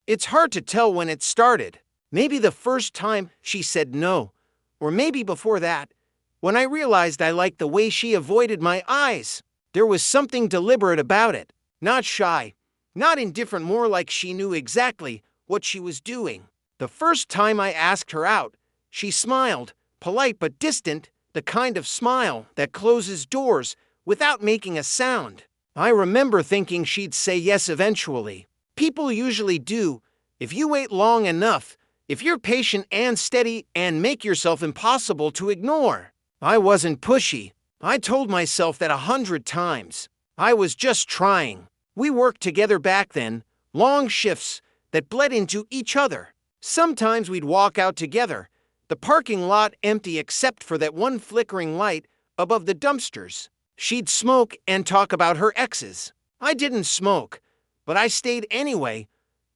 It's hard to tell when it started. Maybe the first time she said no, or maybe before that, when I realized I liked the way she avoided my eyes. There was something deliberate about it. Not shy, not indifferent, more like she knew exactly what she was doing. The first time I asked her out, she smiled, polite but distant, the kind of smile that closes doors without making a sound. I remember thinking she'd say yes eventually. People usually do, if you wait long enough, if you're patient and steady and make yourself impossible to ignore. I wasn't pushy. I told myself that 100 times. I was just trying. We worked together back then, long shifts that bled into each other. Sometimes we'd walk out together, the parking lot empty except for that one flickering light above the dumpsters. She'd smoke and talk about her exes. I didn't smoke, but I stayed anyway,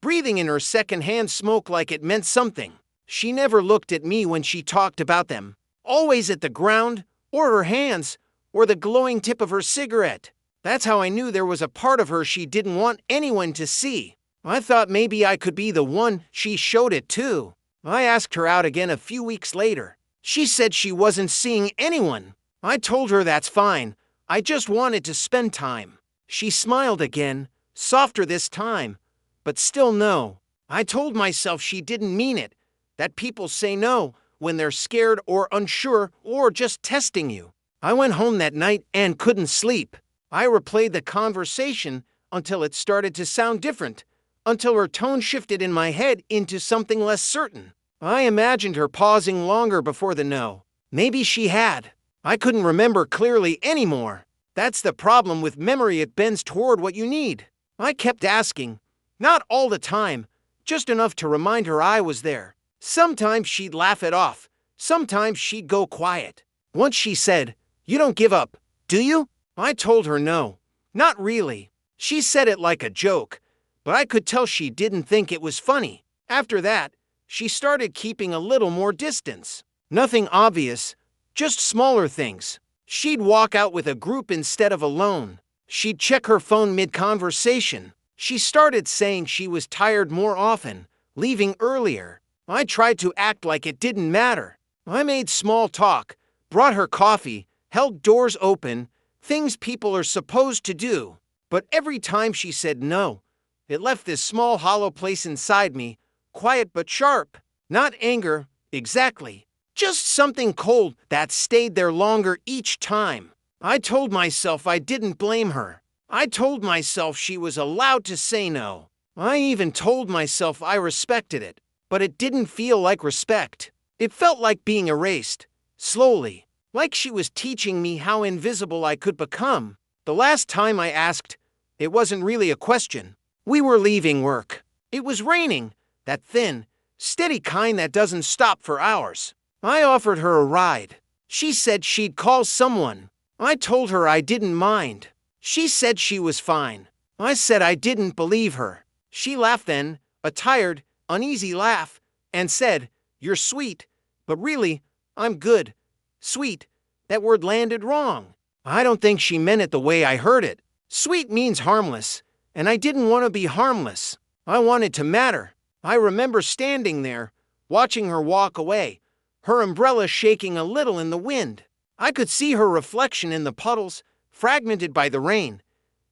breathing in her secondhand smoke like it meant something. She never looked at me when she talked about them, always at the ground, or her hands, or the glowing tip of her cigarette. That's how I knew there was a part of her she didn't want anyone to see. I thought maybe I could be the one she showed it to. I asked her out again a few weeks later. She said she wasn't seeing anyone. I told her that's fine. I just wanted to spend time. She smiled again, softer this time, but still no. I told myself she didn't mean it, that people say no when they're scared or unsure or just testing you. I went home that night and couldn't sleep. I replayed the conversation until it started to sound different, until her tone shifted in my head into something less certain. I imagined her pausing longer before the no. Maybe she had. I couldn't remember clearly anymore. That's the problem with memory, it bends toward what you need. I kept asking, not all the time, just enough to remind her I was there. Sometimes she'd laugh it off. Sometimes she'd go quiet. Once she said, "You don't give up, do you?" I told her no, not really. She said it like a joke, but I could tell she didn't think it was funny. After that, she started keeping a little more distance. Nothing obvious, just smaller things. She'd walk out with a group instead of alone. She'd check her phone mid-conversation. She started saying she was tired more often, leaving earlier. I tried to act like it didn't matter. I made small talk, brought her coffee, held doors open, things people are supposed to do. But every time she said no, it left this small hollow place inside me, quiet but sharp. Not anger, exactly. Just something cold that stayed there longer each time. I told myself I didn't blame her. I told myself she was allowed to say no. I even told myself I respected it. But it didn't feel like respect. It felt like being erased, slowly, like she was teaching me how invisible I could become. The last time I asked, it wasn't really a question. We were leaving work. It was raining, that thin, steady kind that doesn't stop for hours. I offered her a ride. She said she'd call someone. I told her I didn't mind. She said she was fine. I said I didn't believe her. She laughed then, a tired, uneasy laugh, and said, "You're sweet, but really, I'm good." Sweet, that word landed wrong. I don't think she meant it the way I heard it. Sweet means harmless, and I didn't want to be harmless. I wanted to matter. I remember standing there, watching her walk away, her umbrella shaking a little in the wind. I could see her reflection in the puddles, fragmented by the rain,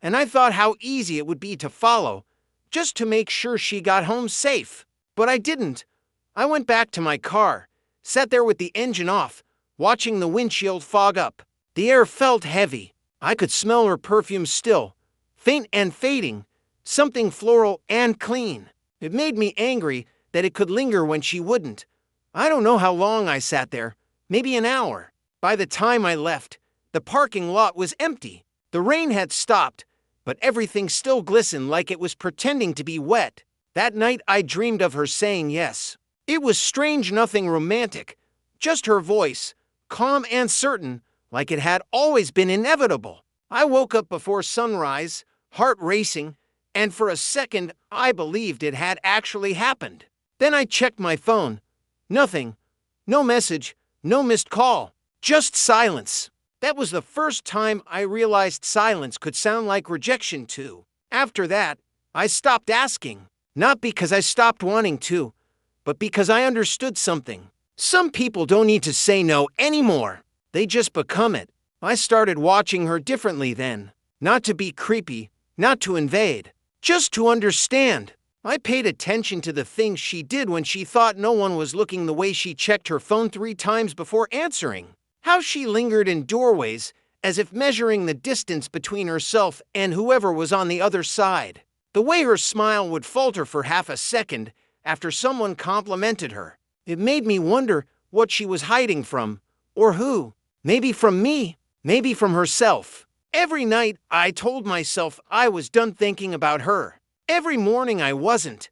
and I thought how easy it would be to follow, just to make sure she got home safe. But I didn't. I went back to my car, sat there with the engine off, watching the windshield fog up. The air felt heavy. I could smell her perfume still, faint and fading, something floral and clean. It made me angry that it could linger when she wouldn't. I don't know how long I sat there, maybe an hour. By the time I left, the parking lot was empty. The rain had stopped, but everything still glistened like it was pretending to be wet. That night I dreamed of her saying yes. It was strange, nothing romantic, just her voice, calm and certain, like it had always been inevitable. I woke up before sunrise, heart racing, and for a second I believed it had actually happened. Then I checked my phone. Nothing. No message, no missed call, just silence. That was the first time I realized silence could sound like rejection too. After that, I stopped asking. Not because I stopped wanting to, but because I understood something. Some people don't need to say no anymore. They just become it. I started watching her differently then. Not to be creepy, not to invade, just to understand. I paid attention to the things she did when she thought no one was looking, the way she checked her phone 3 times before answering, how she lingered in doorways as if measuring the distance between herself and whoever was on the other side, the way her smile would falter for half a second after someone complimented her. It made me wonder what she was hiding from, or who. Maybe from me, maybe from herself. Every night I told myself I was done thinking about her. Every morning I wasn't.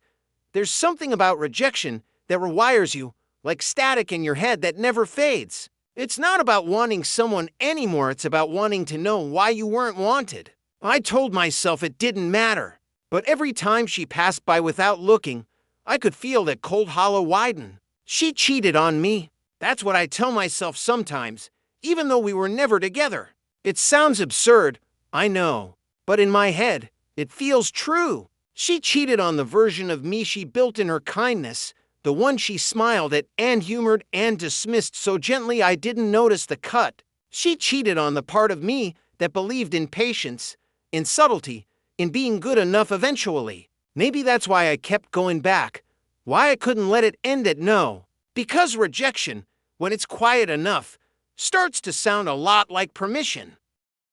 There's something about rejection that rewires you, like static in your head that never fades. It's not about wanting someone anymore, it's about wanting to know why you weren't wanted. I told myself it didn't matter. But every time she passed by without looking, I could feel that cold hollow widen. She cheated on me. That's what I tell myself sometimes, even though we were never together. It sounds absurd, I know, but in my head, it feels true. She cheated on the version of me she built in her kindness, the one she smiled at and humored and dismissed so gently I didn't notice the cut. She cheated on the part of me that believed in patience, in subtlety, in being good enough eventually. Maybe that's why I kept going back, why I couldn't let it end at no. Because rejection, when it's quiet enough, starts to sound a lot like permission.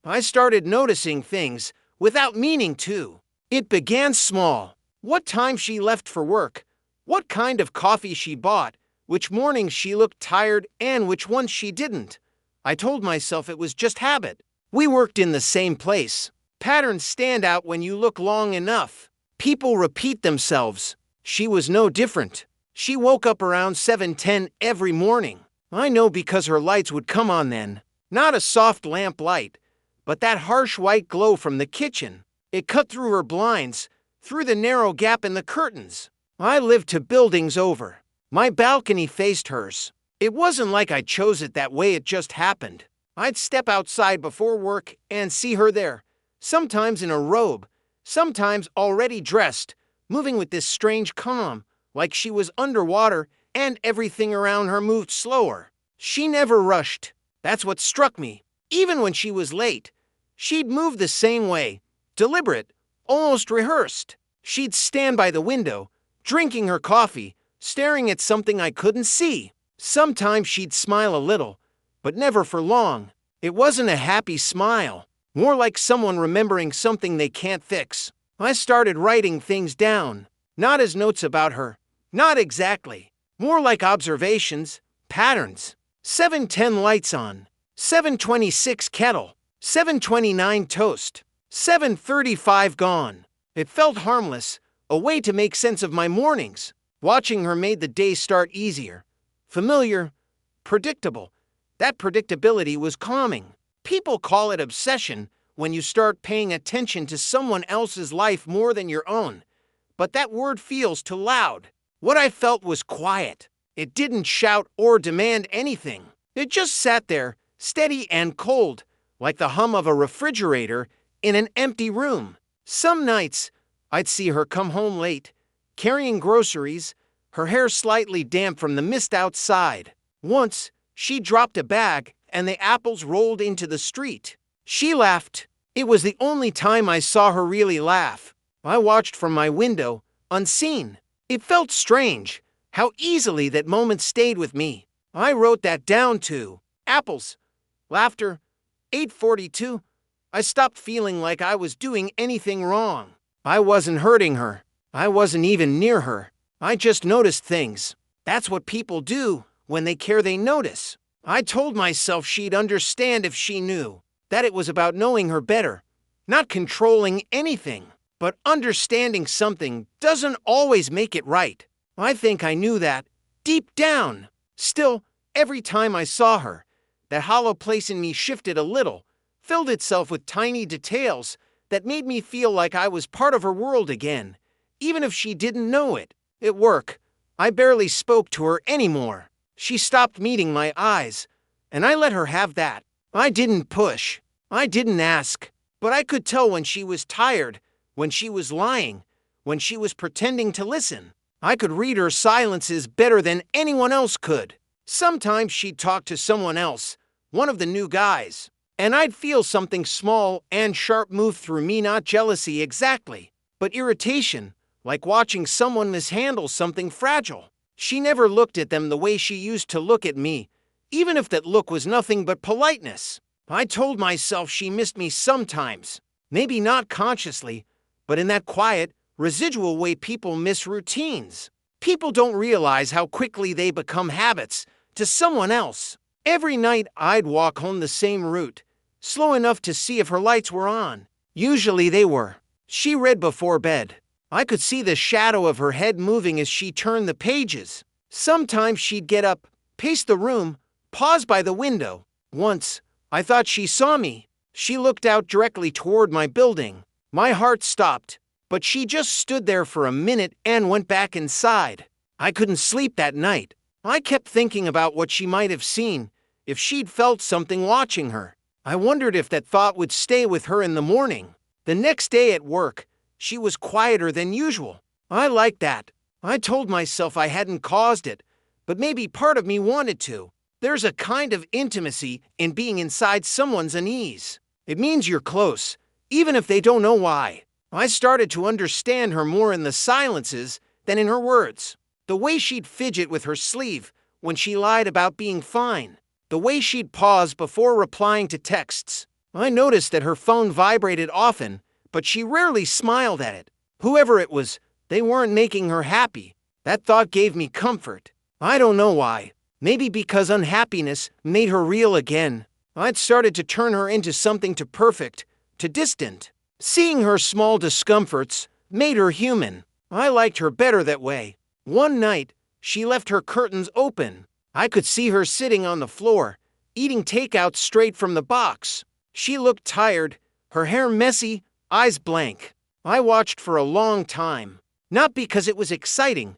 I started noticing things without meaning to. It began small. What time she left for work, what kind of coffee she bought, which mornings she looked tired and which ones she didn't. I told myself it was just habit. We worked in the same place. Patterns stand out when you look long enough. People repeat themselves. She was no different. She woke up around 7:10 every morning. I know because her lights would come on then. Not a soft lamp light, but that harsh white glow from the kitchen. It cut through her blinds, through the narrow gap in the curtains. I lived 2 buildings over. My balcony faced hers. It wasn't like I chose it that way, it just happened. I'd step outside before work and see her there, sometimes in a robe, sometimes already dressed, moving with this strange calm, like she was underwater and everything around her moved slower. She never rushed. That's what struck me. Even when she was late, she'd move the same way, deliberate, almost rehearsed. She'd stand by the window, drinking her coffee, staring at something I couldn't see. Sometimes she'd smile a little, but never for long. It wasn't a happy smile, more like someone remembering something they can't fix. I started writing things down, not as notes about her, not exactly, more like observations, patterns. 7:10 lights on, 7:26 kettle, 7:29 toast, 7:35 gone. It felt harmless, a way to make sense of my mornings. Watching her made the day start easier, familiar, predictable. That predictability was calming. People call it obsession when you start paying attention to someone else's life more than your own. But that word feels too loud. What I felt was quiet. It didn't shout or demand anything. It just sat there, steady and cold, like the hum of a refrigerator in an empty room. Some nights, I'd see her come home late, carrying groceries, her hair slightly damp from the mist outside. Once, she dropped a bag, and the apples rolled into the street. She laughed. It was the only time I saw her really laugh. I watched from my window, unseen. It felt strange, how easily that moment stayed with me. I wrote that down too. Apples. Laughter. 8:42. I stopped feeling like I was doing anything wrong. I wasn't hurting her. I wasn't even near her. I just noticed things. That's what people do when they care. They notice. I told myself she'd understand if she knew. That it was about knowing her better. Not controlling anything. But understanding something doesn't always make it right. I think I knew that, deep down. Still, every time I saw her, that hollow place in me shifted a little, filled itself with tiny details that made me feel like I was part of her world again, even if she didn't know it. At work, I barely spoke to her anymore. She stopped meeting my eyes, and I let her have that. I didn't push. I didn't ask. But I could tell when she was tired, when she was lying, when she was pretending to listen. I could read her silences better than anyone else could. Sometimes she'd talk to someone else, one of the new guys, and I'd feel something small and sharp move through me, not jealousy exactly, but irritation, like watching someone mishandle something fragile. She never looked at them the way she used to look at me, even if that look was nothing but politeness. I told myself she missed me sometimes, maybe not consciously, but in that quiet, residual way people miss routines. People don't realize how quickly they become habits to someone else. Every night I'd walk home the same route, slow enough to see if her lights were on. Usually they were. She read before bed. I could see the shadow of her head moving as she turned the pages. Sometimes she'd get up, pace the room, pause by the window. Once, I thought she saw me. She looked out directly toward my building. My heart stopped, but she just stood there for a minute and went back inside. I couldn't sleep that night. I kept thinking about what she might have seen, if she'd felt something watching her. I wondered if that thought would stay with her in the morning. The next day at work, she was quieter than usual. I liked that. I told myself I hadn't caused it, but maybe part of me wanted to. There's a kind of intimacy in being inside someone's unease. It means you're close, even if they don't know why. I started to understand her more in the silences than in her words. The way she'd fidget with her sleeve when she lied about being fine. The way she'd pause before replying to texts. I noticed that her phone vibrated often, but she rarely smiled at it. Whoever it was, they weren't making her happy. That thought gave me comfort. I don't know why. Maybe because unhappiness made her real again. I'd started to turn her into something too perfect, too distant. Seeing her small discomforts made her human. I liked her better that way. One night, she left her curtains open. I could see her sitting on the floor, eating takeout straight from the box. She looked tired, her hair messy, eyes blank. I watched for a long time, not because it was exciting,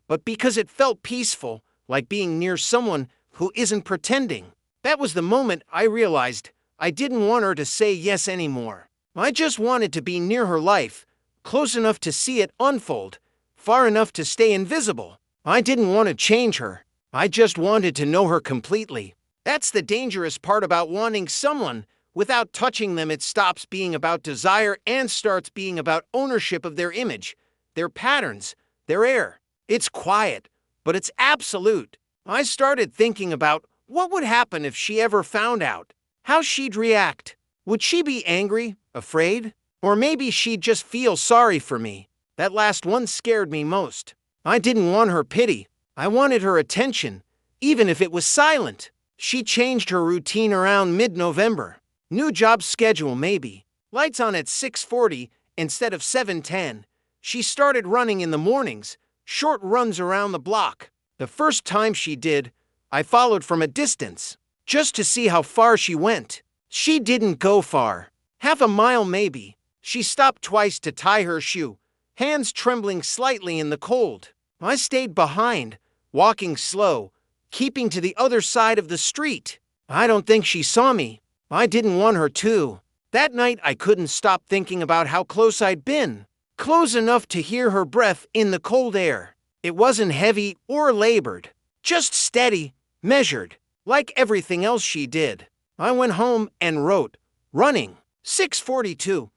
but because it felt peaceful, like being near someone who isn't pretending. That was the moment I realized I didn't want her to say yes anymore. I just wanted to be near her life, close enough to see it unfold, far enough to stay invisible. I didn't want to change her. I just wanted to know her completely. That's the dangerous part about wanting someone. Without touching them, it stops being about desire and starts being about ownership of their image, their patterns, their air. It's quiet, but it's absolute. I started thinking about what would happen if she ever found out, how she'd react. Would she be angry, afraid? Or maybe she'd just feel sorry for me. That last one scared me most. I didn't want her pity. I wanted her attention, even if it was silent. She changed her routine around mid-November. New job schedule maybe. Lights on at 6:40 instead of 7:10. She started running in the mornings, short runs around the block. The first time she did, I followed from a distance, just to see how far she went. She didn't go far. Half a mile maybe. She stopped twice to tie her shoe, hands trembling slightly in the cold. I stayed behind, walking slow, keeping to the other side of the street. I don't think she saw me. I didn't want her to. That night I couldn't stop thinking about how close I'd been. Close enough to hear her breath in the cold air. It wasn't heavy or labored, just steady, measured, like everything else she did. I went home and wrote, running, 6:42.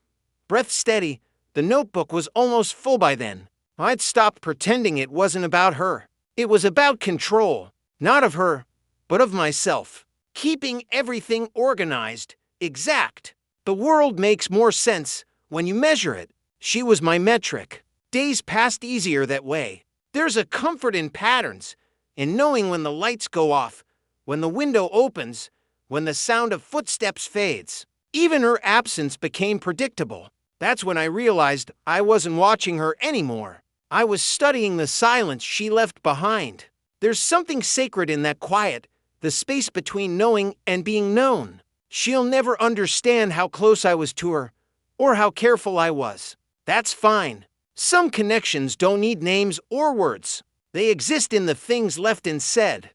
Breath steady, the notebook was almost full by then. I'd stopped pretending it wasn't about her. It was about control, not of her, but of myself. Keeping everything organized, exact. The world makes more sense when you measure it. She was my metric. Days passed easier that way. There's a comfort in patterns, in knowing when the lights go off, when the window opens, when the sound of footsteps fades. Even her absence became predictable. That's when I realized I wasn't watching her anymore. I was studying the silence she left behind. There's something sacred in that quiet, the space between knowing and being known. She'll never understand how close I was to her, or how careful I was. That's fine. Some connections don't need names or words. They exist in the things left unsaid.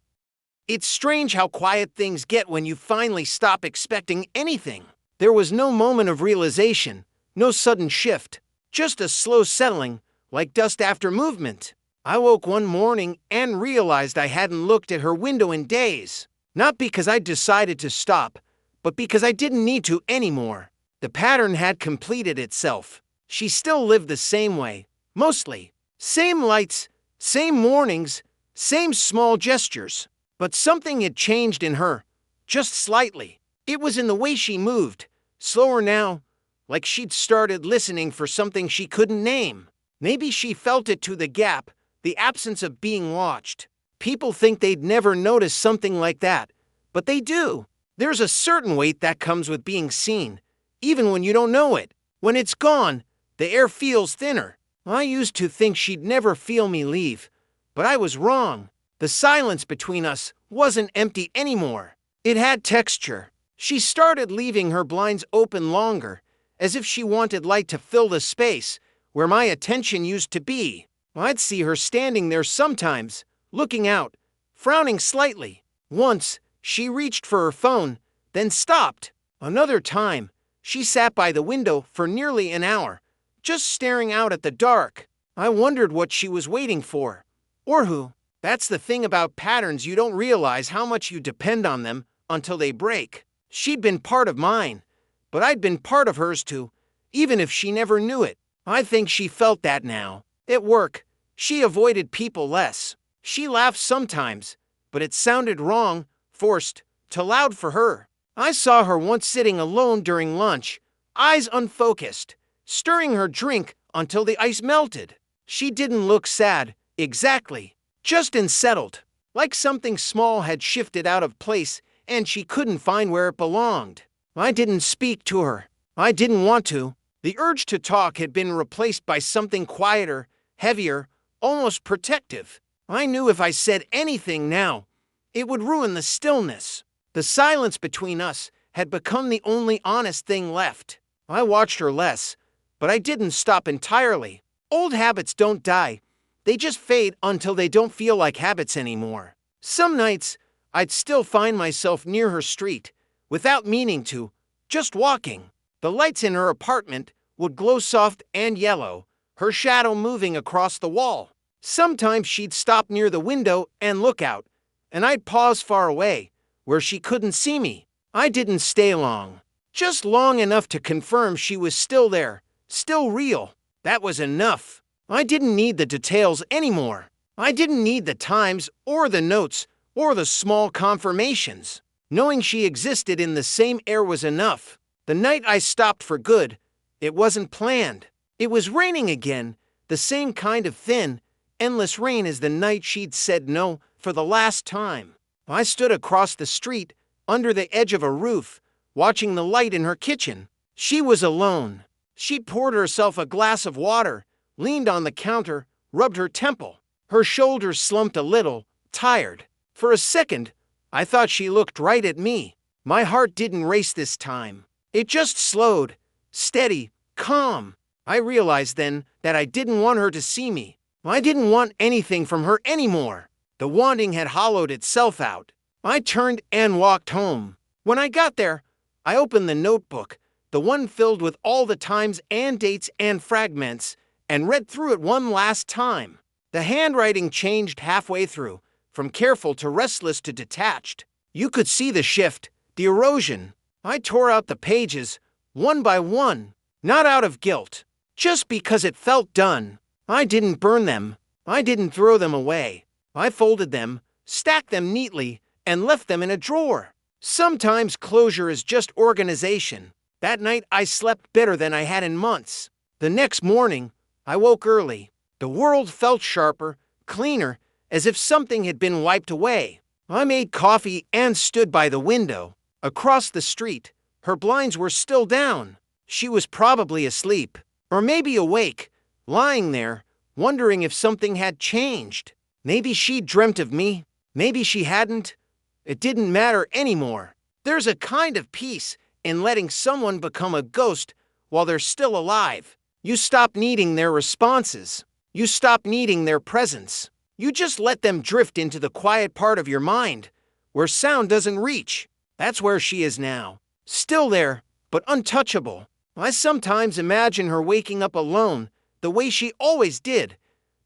It's strange how quiet things get when you finally stop expecting anything. There was no moment of realization, no sudden shift, just a slow settling, like dust after movement. I woke one morning and realized I hadn't looked at her window in days. Not because I decided to stop, but because I didn't need to anymore. The pattern had completed itself. She still lived the same way, mostly. Same lights, same mornings, same small gestures. But something had changed in her, just slightly. It was in the way she moved, slower now, like she'd started listening for something she couldn't name. Maybe she felt it to the gap, the absence of being watched. People think they'd never notice something like that, but they do. There's a certain weight that comes with being seen, even when you don't know it. When it's gone, the air feels thinner. I used to think she'd never feel me leave, but I was wrong. The silence between us wasn't empty anymore. It had texture. She started leaving her blinds open longer, as if she wanted light to fill the space where my attention used to be. I'd see her standing there sometimes, looking out, frowning slightly. Once, she reached for her phone, then stopped. Another time, she sat by the window for nearly an hour, just staring out at the dark. I wondered what she was waiting for, or who. That's the thing about patterns, you don't realize how much you depend on them until they break. She'd been part of mine, but I'd been part of hers too, even if she never knew it. I think she felt that now. At work, she avoided people less. She laughed sometimes, but it sounded wrong, forced, too loud for her. I saw her once sitting alone during lunch, eyes unfocused, stirring her drink until the ice melted. She didn't look sad, exactly, just unsettled, like something small had shifted out of place and she couldn't find where it belonged. I didn't speak to her. I didn't want to. The urge to talk had been replaced by something quieter, heavier, almost protective. I knew if I said anything now, it would ruin the stillness. The silence between us had become the only honest thing left. I watched her less, but I didn't stop entirely. Old habits don't die. They just fade until they don't feel like habits anymore. Some nights, I'd still find myself near her street, without meaning to, just walking. The lights in her apartment would glow soft and yellow, her shadow moving across the wall. Sometimes she'd stop near the window and look out, and I'd pause far away, where she couldn't see me. I didn't stay long, just long enough to confirm she was still there, still real. That was enough. I didn't need the details anymore. I didn't need the times or the notes or the small confirmations. Knowing she existed in the same air was enough. The night I stopped for good, it wasn't planned. It was raining again, the same kind of thin, endless rain as the night she'd said no for the last time. I stood across the street, under the edge of a roof, watching the light in her kitchen. She was alone. She'd poured herself a glass of water, leaned on the counter, rubbed her temple. Her shoulders slumped a little, tired. For a second, I thought she looked right at me. My heart didn't race this time. It just slowed, steady, calm. I realized then that I didn't want her to see me. I didn't want anything from her anymore. The wanting had hollowed itself out. I turned and walked home. When I got there, I opened the notebook, the one filled with all the times and dates and fragments, and read through it one last time. The handwriting changed halfway through, from careful to restless to detached. You could see the shift, the erosion. I tore out the pages, one by one, not out of guilt, just because it felt done. I didn't burn them. I didn't throw them away. I folded them, stacked them neatly, and left them in a drawer. Sometimes closure is just organization. That night I slept better than I had in months. The next morning, I woke early. The world felt sharper, cleaner, as if something had been wiped away. I made coffee and stood by the window. Across the street, her blinds were still down. She was probably asleep, or maybe awake, lying there, wondering if something had changed. Maybe she'd dreamt of me. Maybe she hadn't. It didn't matter anymore. There's a kind of peace in letting someone become a ghost while they're still alive. You stop needing their responses. You stop needing their presence. You just let them drift into the quiet part of your mind, where sound doesn't reach. That's where she is now. Still there, but untouchable. I sometimes imagine her waking up alone, the way she always did,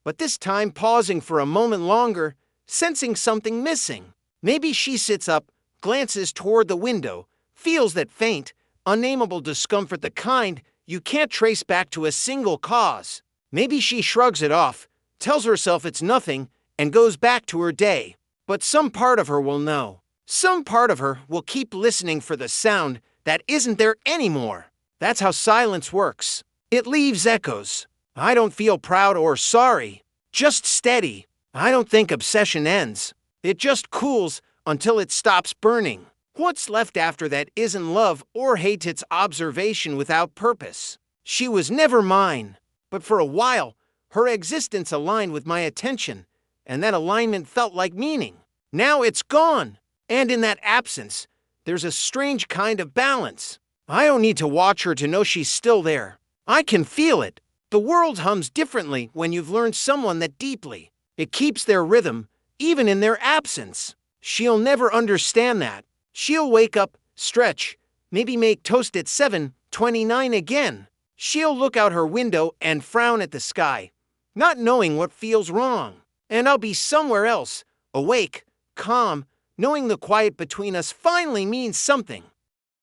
but this time pausing for a moment longer, sensing something missing. Maybe she sits up, glances toward the window, feels that faint, unnameable discomfort, the kind you can't trace back to a single cause. Maybe she shrugs it off, tells herself it's nothing, and goes back to her day. But some part of her will know. Some part of her will keep listening for the sound that isn't there anymore. That's how silence works. It leaves echoes. I don't feel proud or sorry, just steady. I don't think obsession ends. It just cools until it stops burning. What's left after that isn't love or hate, it's observation without purpose. She was never mine, but for a while, her existence aligned with my attention, and that alignment felt like meaning. Now it's gone, and in that absence, there's a strange kind of balance. I don't need to watch her to know she's still there. I can feel it. The world hums differently when you've learned someone that deeply. It keeps their rhythm, even in their absence. She'll never understand that. She'll wake up, stretch, maybe make toast at 7:29 again. She'll look out her window and frown at the sky, not knowing what feels wrong. And I'll be somewhere else, awake, calm, knowing the quiet between us finally means something.